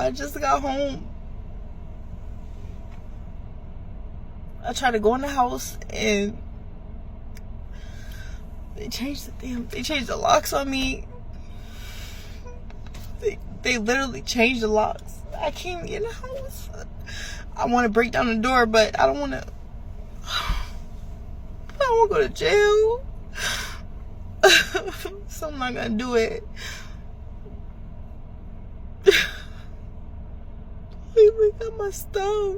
I just got home. I tried to go in the house and they changed the locks on me. They literally changed the locks. I can't get in the house. I want to break down the door, but I don't want to. I don't want to go to jail. So I'm not gonna do it. I even got my stuff.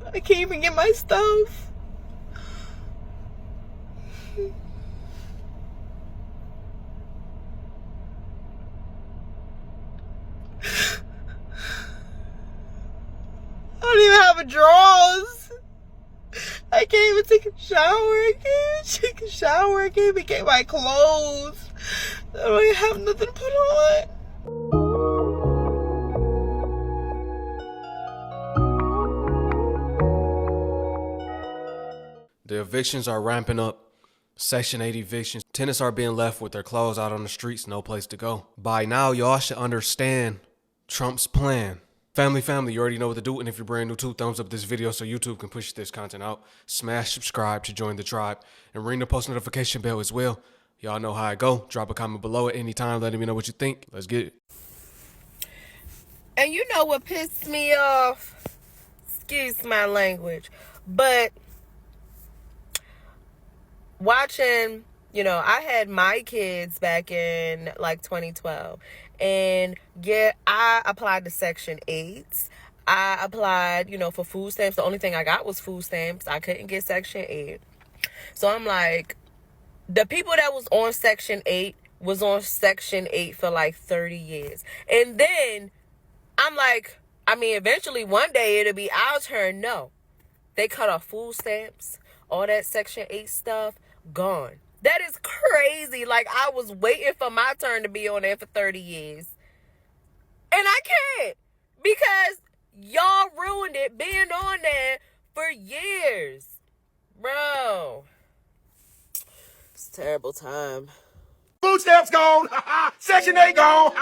I can't even get my stuff. I don't even have a drawers. I can't even take a shower. I can't even get my clothes. I don't even have nothing to put on. The evictions are ramping up. Section 8 evictions. Tenants are being left with their clothes out on the streets, no place to go. By now, y'all should understand Trump's plan. Family, you already know what to do. And if you're brand new too, thumbs up this video so YouTube can push this content out. Smash subscribe to join the tribe. And ring the post notification bell as well. Y'all know how I go. Drop a comment below at any time, letting me know what you think. Let's get it. And you know what pissed me off? Excuse my language. But watching, I had my kids back in like 2012. And yeah, I applied to Section 8. I applied, for food stamps. The only thing I got was food stamps. I couldn't get Section 8. So I'm like, the people that was on Section 8 was on Section 8 for like 30 years. And then I'm like, eventually one day it'll be our turn. No. They cut off food stamps, all that Section 8 stuff, gone. That is crazy. Like, I was waiting for my turn to be on there for 30 years. And I can't. Because y'all ruined it being on there for years. Bro. It's a terrible time. Food stamps gone. Section 8 gone.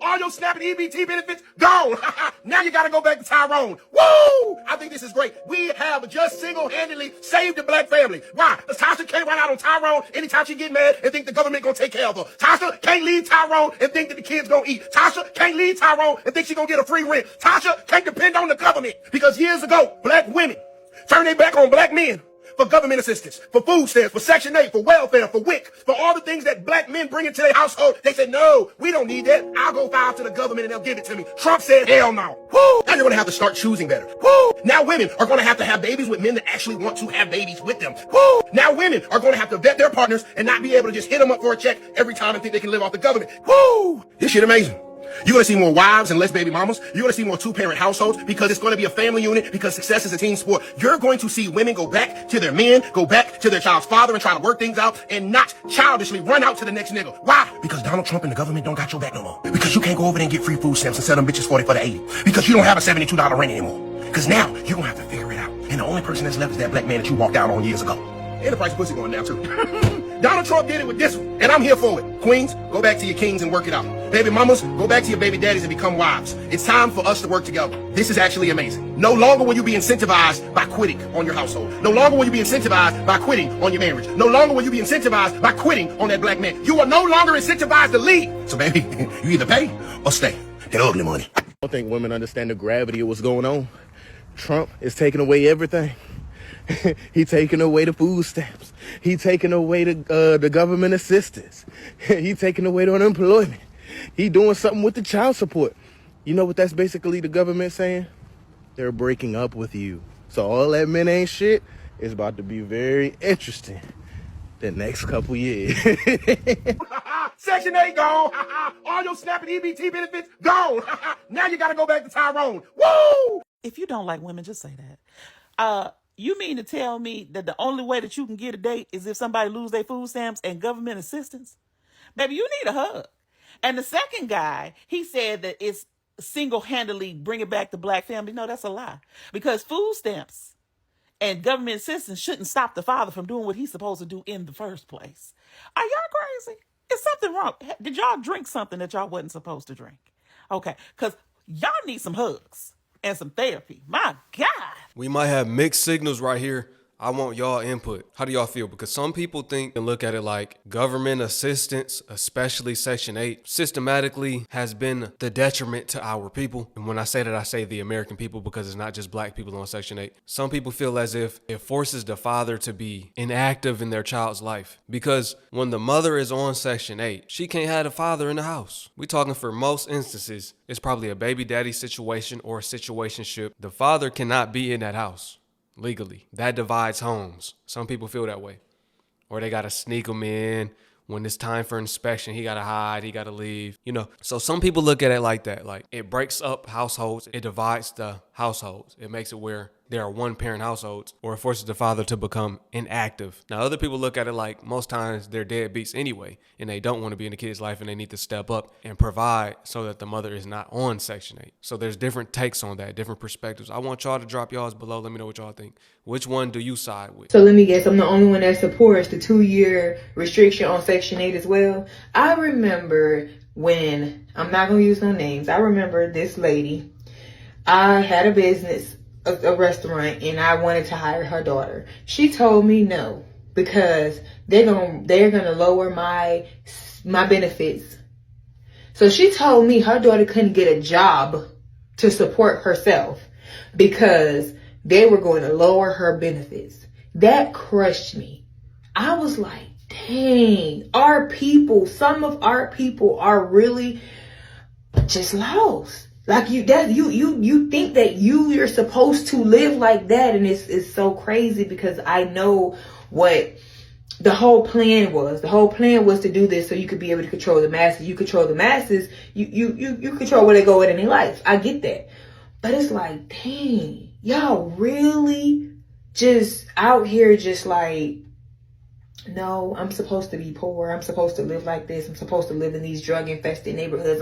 All your SNAP and EBT benefits gone. Now you got to go back to Tyrone. Woo! I think this is great. We have just single-handedly saved the black family. Why? Because Tasha can't run out on Tyrone anytime she get mad and think the government going to take care of her. Tasha can't leave Tyrone and think that the kids going to eat. Tasha can't leave Tyrone and think she going to get a free rent. Tasha can't depend on the government because years ago, black women turned their back on black men for government assistance, for food stamps, for Section 8, for welfare, for WIC, for all the things that black men bring into their household. They said, no, we don't need that. I'll go file to the government and they'll give it to me. Trump said, hell no. Woo! Now you're going to have to start choosing better. Woo! Now women are going to have babies with men that actually want to have babies with them. Woo! Now women are going to have to vet their partners and not be able to just hit them up for a check every time and think they can live off the government. Woo! This shit amazing. You're going to see more wives and less baby mamas. You're going to see more two-parent households because it's going to be a family unit because success is a team sport. You're going to see women go back to their men, go back to their child's father and try to work things out and not childishly run out to the next nigga. Why? Because Donald Trump and the government don't got your back no more. Because you can't go over there and get free food stamps and sell them bitches 40 for the 80. Because you don't have a $72 rent anymore. Because now you're going to have to figure it out. And the only person that's left is that black man that you walked out on years ago. And the price of pussy going down too. Donald Trump did it with this one, and I'm here for it. Queens, go back to your kings and work it out. Baby mamas, go back to your baby daddies and become wives. It's time for us to work together. This is actually amazing. No longer will you be incentivized by quitting on your household. No longer will you be incentivized by quitting on your marriage. No longer will you be incentivized by quitting on that black man. You are no longer incentivized to leave. So baby, you either pay or stay. That ugly money. I don't think women understand the gravity of what's going on. Trump is taking away everything. He taking away the food stamps. He taking away the government assistance. He taking away the unemployment. He doing something with the child support. You know what that's basically the government saying? They're breaking up with you. So all that men ain't shit is about to be very interesting the next couple years. Section 8 gone. All your SNAP and EBT benefits gone. Now you got to go back to Tyrone. Woo! If you don't like women, just say that. You mean to tell me that the only way that you can get a date is if somebody lose their food stamps and government assistance? Baby, you need a hug. And the second guy, he said that it's single-handedly bringing back the black family. No, that's a lie. Because food stamps and government assistance shouldn't stop the father from doing what he's supposed to do in the first place. Are y'all crazy? Is something wrong? Did y'all drink something that y'all wasn't supposed to drink? Okay, because y'all need some hugs and some therapy. My God. We might have mixed signals right here. I want y'all input. How do y'all feel? Because some people think and look at it like government assistance, especially Section 8, systematically has been the detriment to our people. And when I say that, I say the American people because it's not just black people on Section 8. Some people feel as if it forces the father to be inactive in their child's life. Because when the mother is on Section 8, she can't have the father in the house. We talking for most instances, it's probably a baby daddy situation or a situationship. The father cannot be in that house. Legally. That divides homes. Some people feel that way. Or they got to sneak them in. When it's time for inspection, he got to hide, he got to leave. You know, so some people look at it like that. Like it breaks up households. It divides the households. It makes it where there are one parent households, or it forces the father to become inactive. Now, other people look at it like most times they're deadbeats anyway, and they don't want to be in the kid's life and they need to step up and provide so that the mother is not on Section 8. So there's different takes on that, different perspectives. I want y'all to drop y'all's below. Let me know what y'all think. Which one do you side with? So let me guess, I'm the only one that supports the 2-year restriction on Section 8 as well. I remember when, I'm not going to use no names, I remember this lady, I had a business, a restaurant, and I wanted to hire her daughter. She told me no, because they're gonna lower my benefits. So she told me her daughter couldn't get a job to support herself because they were going to lower her benefits. That crushed me. I was like, dang, some of our people are really just lost. Like you think that you're supposed to live like that, and it's so crazy because I know what the whole plan was. The whole plan was to do this so you could be able to control the masses. You control the masses, you control where they go in their life. I get that. But it's like, dang, y'all really just out here just like, no, I'm supposed to be poor. I'm supposed to live like this. I'm supposed to live in these drug infested neighborhoods.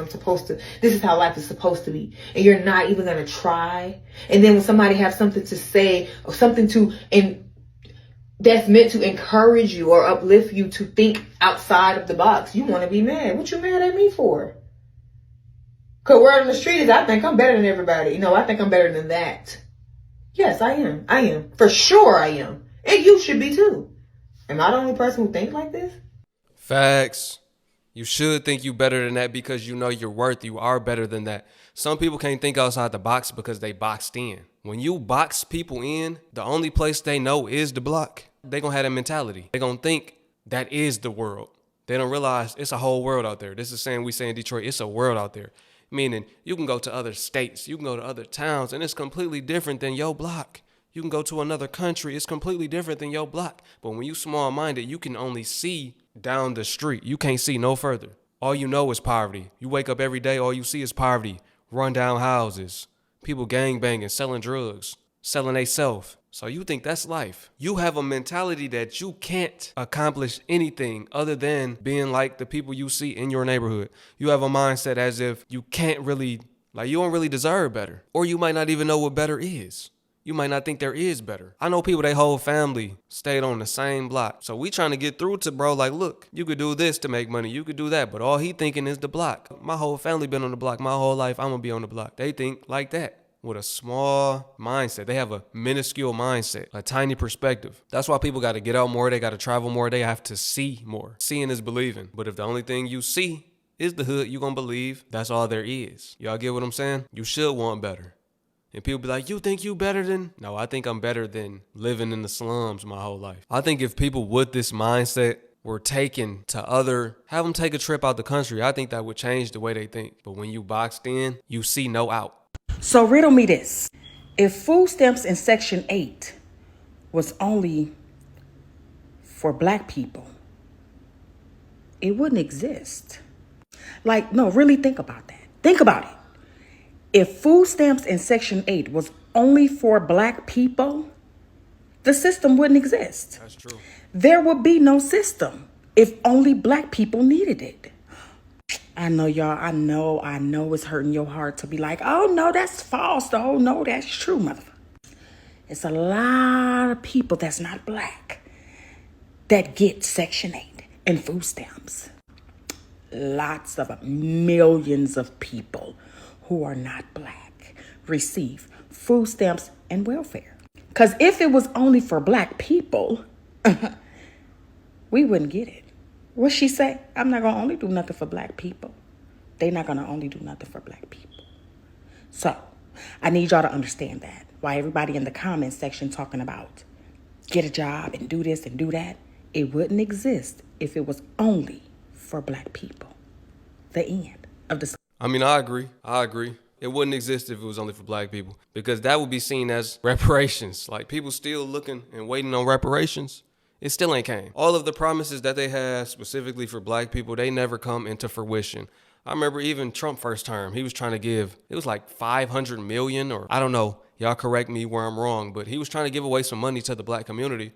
This is how life is supposed to be. And you're not even going to try. And then when somebody has something to say or something that's meant to encourage you or uplift you to think outside of the box, you want to be mad. What you mad at me for? Because word on the street is I think I'm better than everybody. No, I think I'm better than that. Yes, I am. I am. For sure I am. And you should be too. Am I the only person who thinks like this? Facts. You should think you better than that because you know your worth. You are better than that. Some people can't think outside the box because they boxed in. When you box people in, the only place they know is the block. They gonna have that mentality. They gonna think that is the world. They don't realize it's a whole world out there. This is saying we say in Detroit, it's a world out there. Meaning you can go to other states, you can go to other towns, and it's completely different than your block. You can go to another country. It's completely different than your block. But when you small-minded, you can only see down the street. You can't see no further. All you know is poverty. You wake up every day, all you see is poverty. Run down houses. People gangbanging, selling drugs, selling they self. So you think that's life. You have a mentality that you can't accomplish anything other than being like the people you see in your neighborhood. You have a mindset as if you can't really, like you don't really deserve better. Or you might not even know what better is. You might not think there is better. I know people, their whole family stayed on the same block. So we trying to get through to bro, like, look, you could do this to make money. You could do that. But all he thinking is the block. My whole family been on the block. My whole life, I'm going to be on the block. They think like that with a small mindset. They have a minuscule mindset, a tiny perspective. That's why people got to get out more. They got to travel more. They have to see more. Seeing is believing. But if the only thing you see is the hood, you going to believe that's all there is. Y'all get what I'm saying? You should want better. And people be like, you think you better than? No, I think I'm better than living in the slums my whole life. I think if people with this mindset were taken to have them take a trip out the country, I think that would change the way they think. But when you boxed in, you see no out. So riddle me this. If food stamps in Section 8 was only for black people, it wouldn't exist. Like, no, really think about that. Think about it. If food stamps in Section 8 was only for black people, the system wouldn't exist. That's true. There would be no system if only black people needed it. I know, y'all, I know it's hurting your heart to be like, oh, no, that's false. Oh, no, that's true, motherfucker. It's a lot of people that's not black that get Section 8 and food stamps. Lots of millions of people who are not black receive food stamps and welfare. Because if it was only for black people, we wouldn't get it. What she say? I'm not going to only do nothing for black people. They're not going to only do nothing for black people. So I need y'all to understand that. Why everybody in the comments section talking about get a job and do this and do that. It wouldn't exist if it was only for black people. The end of the... I mean, I agree. It wouldn't exist if it was only for black people, because that would be seen as reparations. Like, people still looking and waiting on reparations. It still ain't came. All of the promises that they had specifically for black people, they never come into fruition. I remember even Trump first term, he was trying to give, it was like 500 million, or I don't know, y'all correct me where I'm wrong, but he was trying to give away some money to the black community.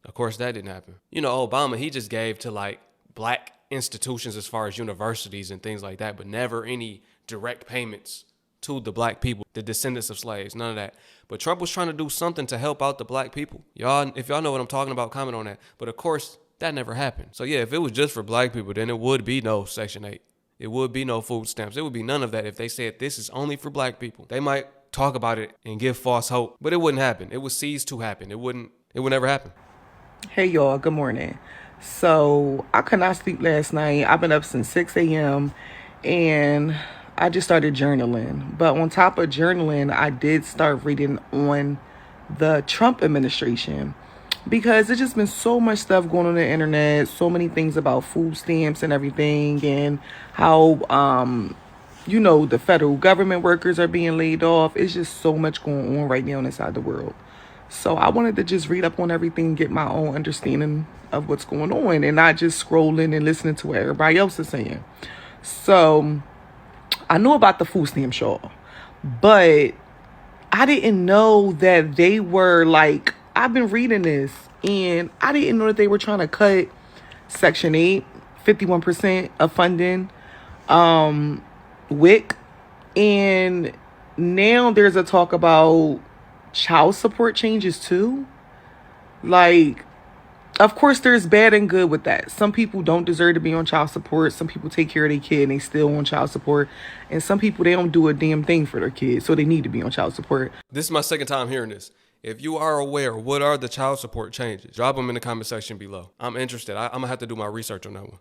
Of course, that didn't happen. You know, Obama, he just gave to like black institutions as far as universities and things like that, but never any direct payments to the black people, the descendants of slaves, none of that. But Trump was trying to do something to help out the black people. Y'all, if y'all know what I'm talking about, comment on that. But of course, that never happened. So yeah, if it was just for black people, then it would be no Section 8. It would be no food stamps. It would be none of that if they said this is only for black people. They might talk about it and give false hope, but it wouldn't happen. It was ceased to happen. It would never happen. Hey y'all, good morning. So I could not sleep last night. I've been up since 6 a.m. and I just started journaling. But on top of journaling, I did start reading on the Trump administration, because there's just been so much stuff going on the internet, so many things about food stamps and everything, and how, the federal government workers are being laid off. It's just so much going on right now inside the world. So I wanted to just read up on everything, get my own understanding of what's going on, and not just scrolling and listening to what everybody else is saying. So I knew about the food stamp shawl, but I didn't know that they were like, I've been reading this, and I didn't know that they were trying to cut Section 8, 51% of funding, WIC, and now there's a talk about child support changes too. Like, of course, there's bad and good with that. Some people don't deserve to be on child support. Some people take care of their kid and they still on child support. And some people, they don't do a damn thing for their kids, so they need to be on child support. This is my second time hearing this. If you are aware, what are the child support changes? Drop them in the comment section below. I'm interested. I'm going to have to do my research on that one.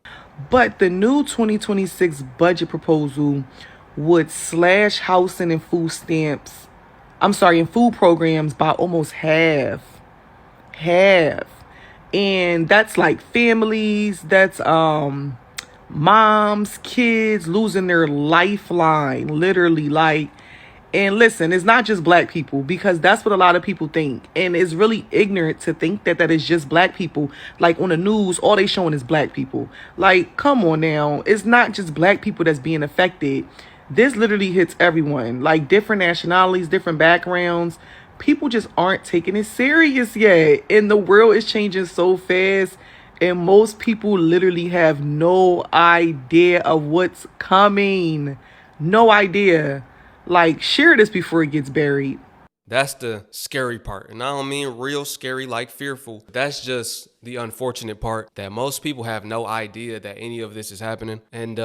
But the new 2026 budget proposal would slash housing and food stamps, and food programs by almost half. And that's like families, that's moms, kids losing their lifeline, literally, like. And listen, it's not just black people, because that's what a lot of people think. And it's really ignorant to think that is just black people. Like, on the news, all they showing is black people. Like, come on now. It's not just black people that's being affected. This literally hits everyone. Like, different nationalities, different backgrounds. People just aren't taking it serious yet. And the world is changing so fast. And most people literally have no idea of what's coming. No idea. Like, share this before it gets buried. That's the scary part. And I don't mean real scary, like fearful. That's just the unfortunate part, that most people have no idea that any of this is happening. And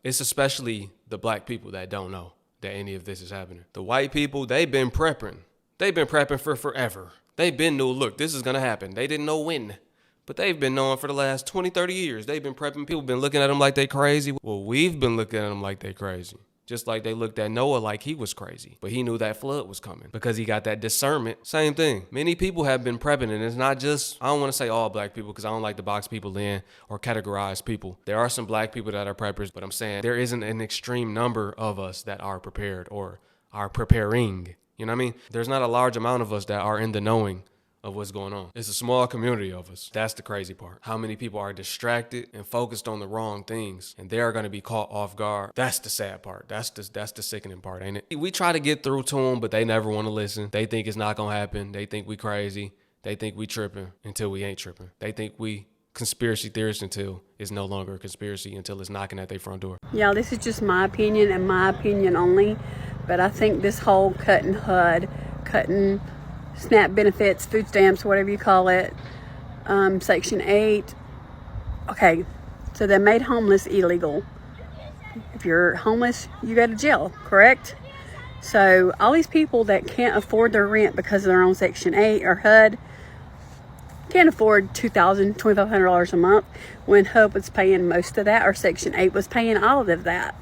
it's especially the black people that don't know that any of this is happening. The white people, they've been prepping. They've been prepping for forever. They've been knew, look, this is going to happen. They didn't know when, but they've been knowing for the last 20, 30 years. They've been prepping. People been looking at them like they crazy. Well, we've been looking at them like they crazy. Just like they looked at Noah like he was crazy. But he knew that flood was coming because he got that discernment. Same thing. Many people have been prepping, and it's not just, I don't want to say all black people because I don't like to box people in or categorize people. There are some black people that are preppers, but I'm saying there isn't an extreme number of us that are prepared or are preparing. You know what I mean? There's not a large amount of us that are in the knowing of what's going on. It's a small community of us. That's the crazy part. How many people are distracted and focused on the wrong things, and they are going to be caught off guard. That's the sad part. That's the sickening part, ain't it? We try to get through to them, but they never want to listen. They think it's not going to happen. They think we crazy. They think we tripping until we ain't tripping. They think we conspiracy theorists until it's no longer a conspiracy, until it's knocking at their front door. Yeah, this is just my opinion and my opinion only, but I think this whole cutting HUD, cutting SNAP benefits, food stamps, whatever you call it, Section 8. Okay, so they made homeless illegal. If you're homeless, you go to jail, correct? So all these people that can't afford their rent because they're on Section 8 or HUD can't afford $2,000, $2,500 a month when HUD was paying most of that, or Section 8 was paying all of that.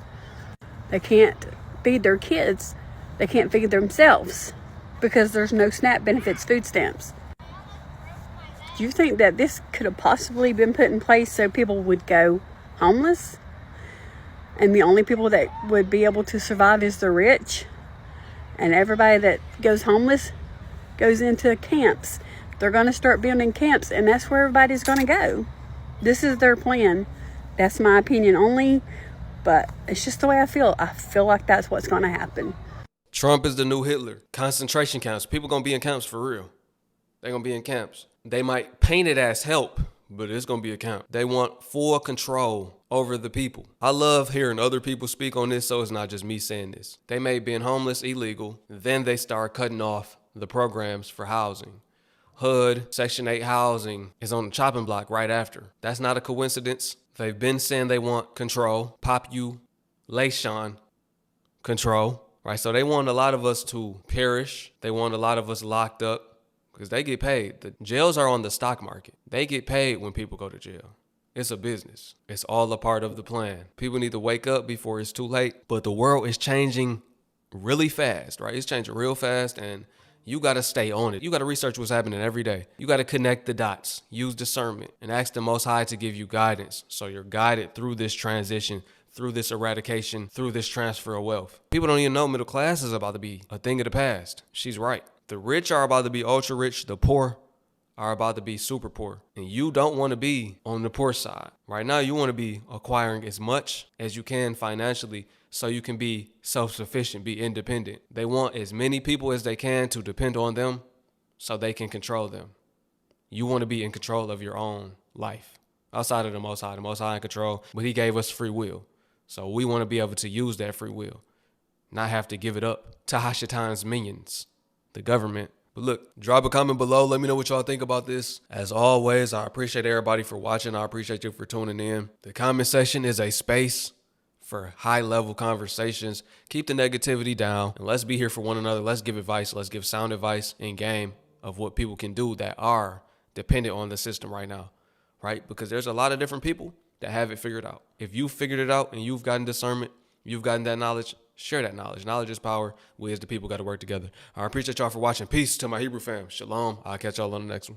They can't feed their kids. They can't feed themselves because there's no SNAP benefits, food stamps. Do you think that this could have possibly been put in place so people would go homeless? And the only people that would be able to survive is the rich? And everybody that goes homeless goes into camps. They're going to start building camps, and that's where everybody's going to go. This is their plan. That's my opinion only, but it's just the way I feel. I feel like that's what's going to happen. Trump is the new Hitler. Concentration camps. People gonna be in camps for real. They gonna be in camps. They might paint it as help, but it's gonna be a camp. They want full control over the people. I love hearing other people speak on this, so it's not just me saying this. They made being homeless illegal, then they start cutting off the programs for housing. HUD, Section 8 housing is on the chopping block right after. That's not a coincidence. They've been saying they want control, population control, right? So they want a lot of us to perish. They want a lot of us locked up because they get paid. The jails are on the stock market. They get paid when people go to jail. It's a business. It's all a part of the plan. People need to wake up before it's too late. But the world is changing really fast, right? It's changing real fast, and you got to stay on it. You got to research what's happening every day. You got to connect the dots, use discernment, and ask the Most High to give you guidance so you're guided through this transition, through this eradication, through this transfer of wealth. People don't even know middle class is about to be a thing of the past. She's right. The rich are about to be ultra rich. The poor are about to be super poor. And you don't want to be on the poor side. Right now, you want to be acquiring as much as you can financially so you can be self-sufficient, be independent. They want as many people as they can to depend on them so they can control them. You want to be in control of your own life. Outside of the Most High in control, but he gave us free will. So we want to be able to use that free will, not have to give it up to Hashatan's minions, the government. But look, drop a comment below. Let me know what y'all think about this. As always, I appreciate everybody for watching. I appreciate you for tuning in. The comment section is a space for high-level conversations. Keep the negativity down, and let's be here for one another. Let's give advice. Let's give sound advice in game of what people can do that are dependent on the system right now, right? Because there's a lot of different people that have it figured out. If you figured it out and you've gotten discernment, you've gotten that knowledge, share that knowledge. Knowledge is power. We as the people got to work together. I appreciate y'all for watching. Peace to my Hebrew fam. Shalom. I'll catch y'all on the next one.